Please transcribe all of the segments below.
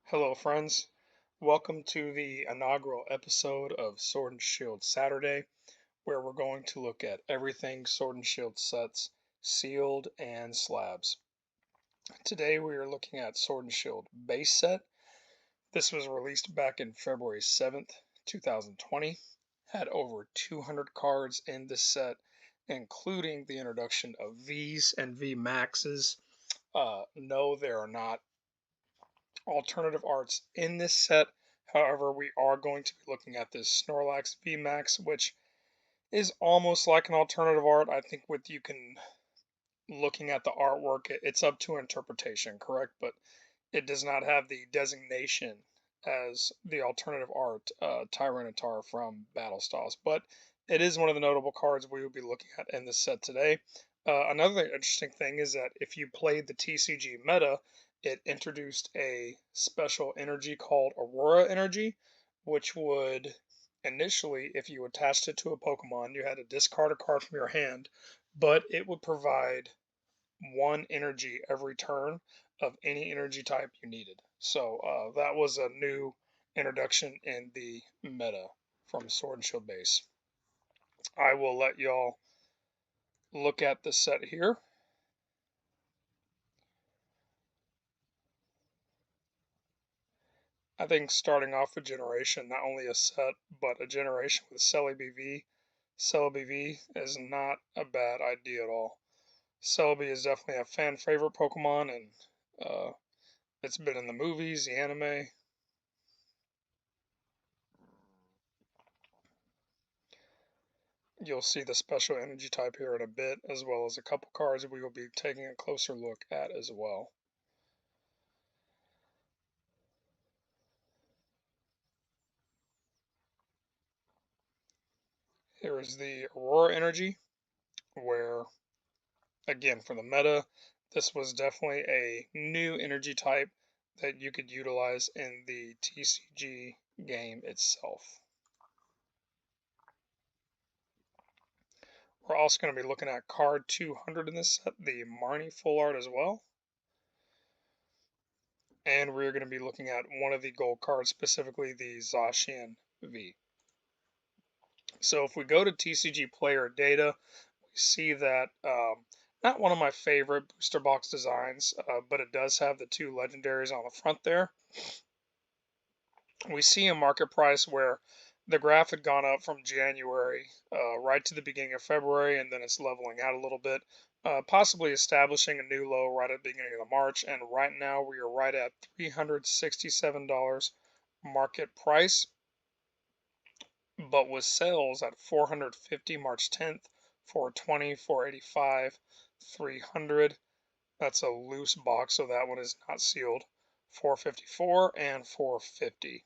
Hello, friends. Welcome to the inaugural episode of Sword and Shield Saturday, where we're going to look at everything Sword and Shield sets, sealed and slabs. Today we are looking at Sword and Shield base set. This was released back in February 7th, 2020. Had over 200 cards in this set, including the introduction of Vs and V Maxes. No, there are not alternative arts in this set. However, we are going to be looking at this Snorlax VMAX, which is almost like an alternative art. I think with you can looking at the artwork, it's up to interpretation, correct? But it does not have the designation as the alternative art Tyranitar from Battle Styles. But it is one of the notable cards we will be looking at in this set today. Another interesting thing is that if you played the TCG meta, it introduced a special energy called Aurora Energy, which would initially, if you attached it to a Pokemon, you had to discard a card from your hand, but it would provide one energy every turn of any energy type you needed. So that was a new introduction in the meta from Sword and Shield base. I will let y'all look at the set here. I think starting off with Generation, not only a set, but a generation with Celebi V is not a bad idea at all. Celebi is definitely a fan favorite Pokemon, and it's been in the movies, the anime. You'll see the special energy type here in a bit, as well as a couple cards we will be taking a closer look at as well. Here is the Aurora Energy, where, again, for the meta, this was definitely a new energy type that you could utilize in the TCG game itself. We're also going to be looking at card 200 in this set, the Marnie full art as well. And we're going to be looking at one of the gold cards, specifically the Zacian V. So if we go to TCG player data, we see that not one of my favorite booster box designs, but it does have the two legendaries on the front there. We see a market price where the graph had gone up from January right to the beginning of February, and then it's leveling out a little bit, possibly establishing a new low right at the beginning of March. And right now we are right at $367 market price, but with sales at 450 March 10th, 420, 485, 300. That's a loose box, so that one is not sealed. 454 and 450.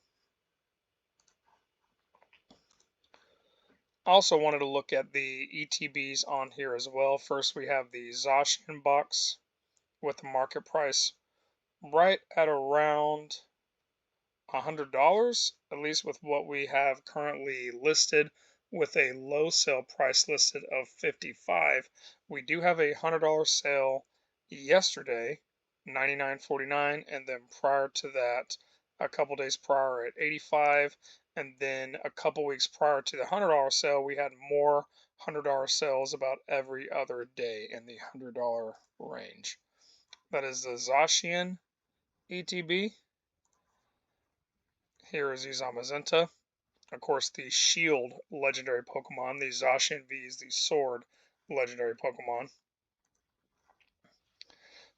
Also wanted to look at the ETBs on here as well. First we have the Zacian box with the market price right at around $100, at least with what we have currently listed, with a low sale price listed of $55. We do have a $100 sale yesterday, $99.49, and then prior to that, a couple days prior at $85, and then a couple weeks prior to the $100 sale, we had more $100 sales about every other day in the $100 range. That is the Zacian ETB. Here is the Zamazenta. Of course, the Shield legendary Pokemon. The Zacian V is the Sword legendary Pokemon.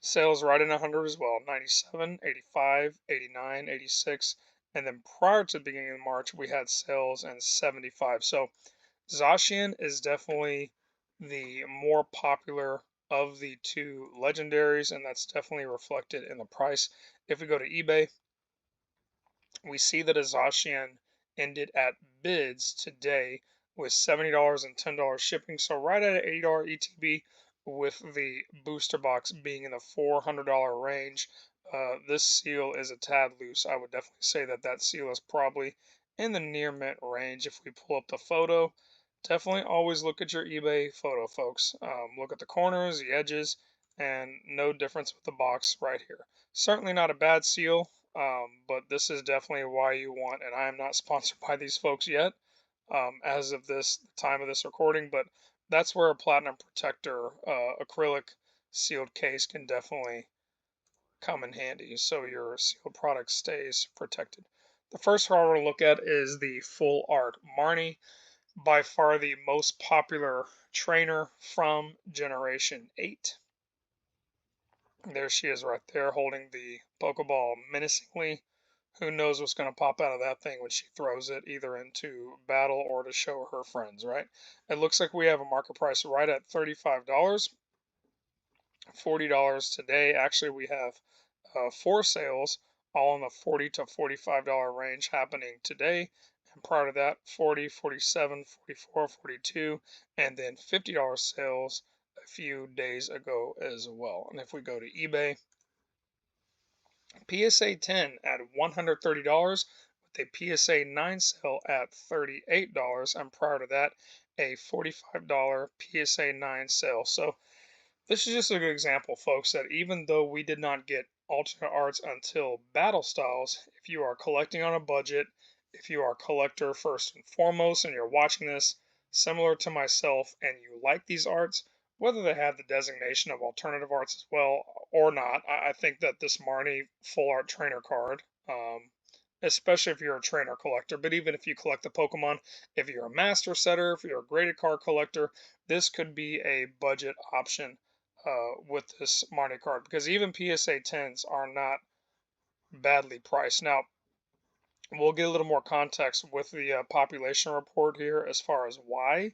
Sales right in 100 as well. 97, 85, 89, 86. And then prior to the beginning of March, we had sales in 75. So Zacian is definitely the more popular of the two legendaries, and that's definitely reflected in the price. If we go to eBay, we see that a Zacian ended at bids today with $70 and $10 shipping, so right at an $80 ETB, with the booster box being in the $400 range. This seal is a tad loose. I would definitely say that that seal is probably in the near mint range. If we pull up the photo, definitely always look at your eBay photo, folks. Look at the corners, the edges, and no difference with the box right here. Certainly not a bad seal. but this is definitely why you want, and I am not sponsored by these folks yet, as of this time of this recording, but that's where a platinum protector acrylic sealed case can definitely come in handy so your sealed product stays protected. The first card we'll look at is the Full Art Marnie, by far the most popular trainer from Generation 8. There she is right there holding the Pokeball menacingly. Who knows what's going to pop out of that thing when she throws it either into battle or to show her friends, right? It looks like we have a market price right at $35. $40 today. Actually, we have 4 sales, all in the $40 to $45 range happening today. And prior to that, 40, 47, 44, 42, and then $50 sales a few days ago as well. And if we go to eBay, PSA 10 at $130 with a PSA 9 sale at $38, and prior to that, a $45 PSA 9 sale. So this is just a good example, folks, that even though we did not get alternate arts until Battle Styles, if you are collecting on a budget, if you are a collector first and foremost, and you're watching this similar to myself, and you like these arts, whether they have the designation of alternative arts as well or not, I think that this Marnie Full Art Trainer card, especially if you're a trainer collector, but even if you collect the Pokemon, if you're a master setter, if you're a graded card collector, this could be a budget option with this Marnie card, because even PSA 10s are not badly priced. Now, we'll get a little more context with the population report here as far as why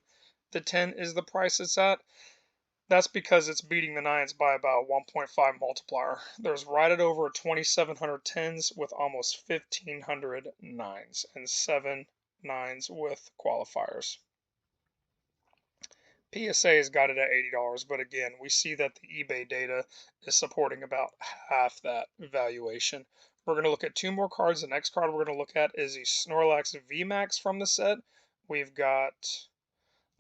the 10 is the price it's at. That's because it's beating the 9s by about 1.5 multiplier. There's right at over 2,700 10s with almost 1,500 9s and 7 9s with qualifiers. PSA has got it at $80, but again, we see that the eBay data is supporting about half that valuation. We're going to look at 2 more cards. The next card we're going to look at is the Snorlax VMAX from the set. We've got,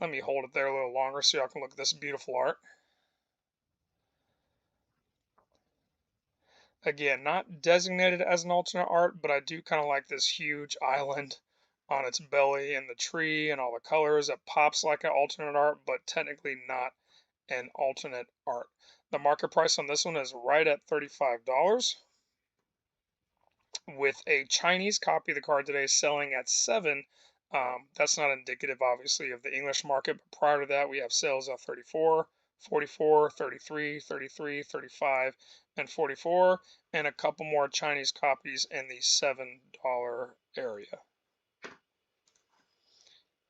let me hold it there a little longer so y'all can look at this beautiful art. Again, not designated as an alternate art, but I do kind of like this huge island on its belly and the tree and all the colors. It pops like an alternate art, but technically not an alternate art. The market price on this one is right at $35, with a Chinese copy of the card today selling at 7. That's not indicative, obviously, of the English market, but prior to that, we have sales at 34, 44, 33, 33, 35, and 44, and a couple more Chinese copies in the $7 area.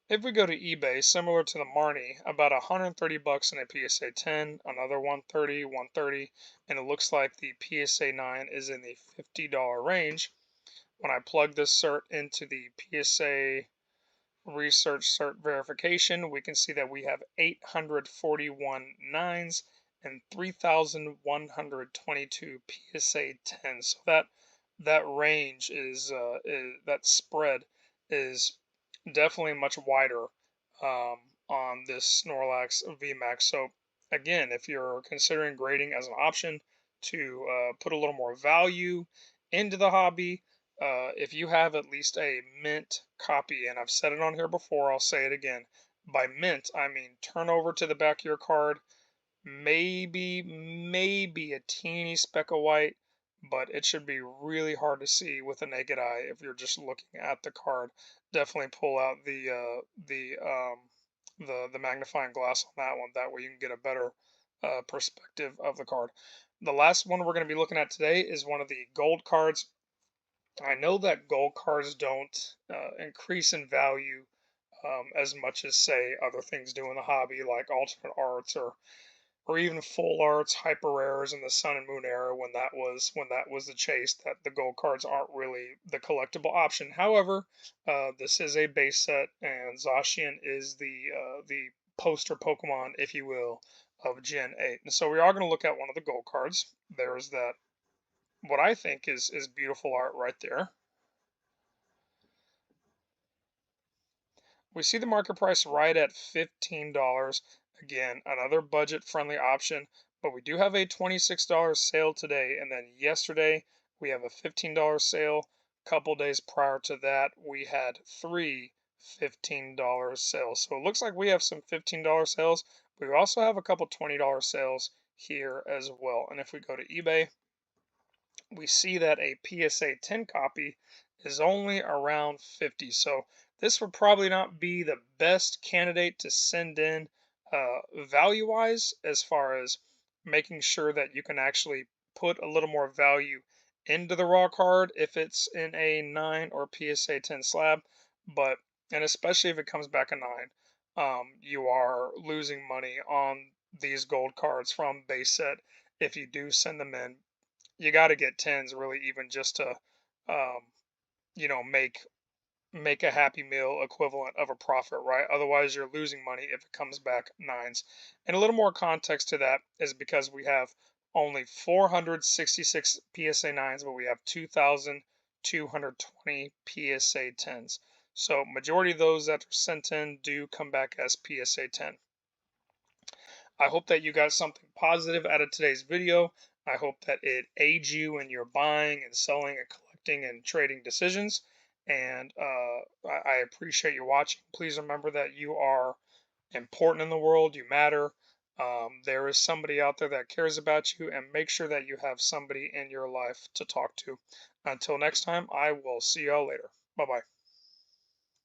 If we go to eBay, similar to the Marnie, about 130 bucks in a PSA 10, another 130, 130, and it looks like the PSA 9 is in the $50 range. When I plug this cert into the PSA research cert verification, we can see that we have 841 9s and 3,122 PSA 10s. So that range is that spread is definitely much wider on this Snorlax VMAX. So again, if you're considering grading as an option to put a little more value into the hobby, if you have at least a mint copy, and I've said it on here before, I'll say it again. By mint, I mean turn over to the back of your card, maybe a teeny speck of white, but it should be really hard to see with the naked eye if you're just looking at the card. Definitely pull out the magnifying glass on that one. That way you can get a better perspective of the card. The last one we're going to be looking at today is one of the gold cards. I know that gold cards don't increase in value as much as, say, other things do in the hobby, like alternate arts or even full arts, hyper rares in the Sun and Moon era, when that was the chase, that the gold cards aren't really the collectible option. However, this is a base set, and Zacian is the poster Pokemon, if you will, of Gen 8. And so we are going to look at one of the gold cards. There's that, what I think is beautiful art right there. We see the market price right at $15. Again, another budget friendly option, but we do have a $26 sale today, and then yesterday We have a $15 sale. A couple days prior to that, we had three $15 sales. So it looks like we have some $15 sales. We also have a couple $20 sales here as well. And if we go to eBay, we see that a PSA 10 copy is only around 50. So this would probably not be the best candidate to send in value wise, as far as making sure that you can actually put a little more value into the raw card if it's in a 9 or PSA 10 slab. But, and especially if it comes back a 9, you are losing money on these gold cards from base set if you do send them in. You got to get tens really, even just to um, make a happy meal equivalent of a profit, right? Otherwise you're losing money if it comes back nines. And a little more context to that is because we have only 466 PSA 9s, but we have 2,220 PSA 10s. So majority of those that are sent in do come back as PSA 10. I hope that you got something positive out of today's video. I hope that it aids you in your buying and selling and collecting and trading decisions. And I appreciate you watching. Please remember that you are important in the world. You matter. There is somebody out there that cares about you, and make sure that you have somebody in your life to talk to. Until next time, I will see y'all later. Bye bye.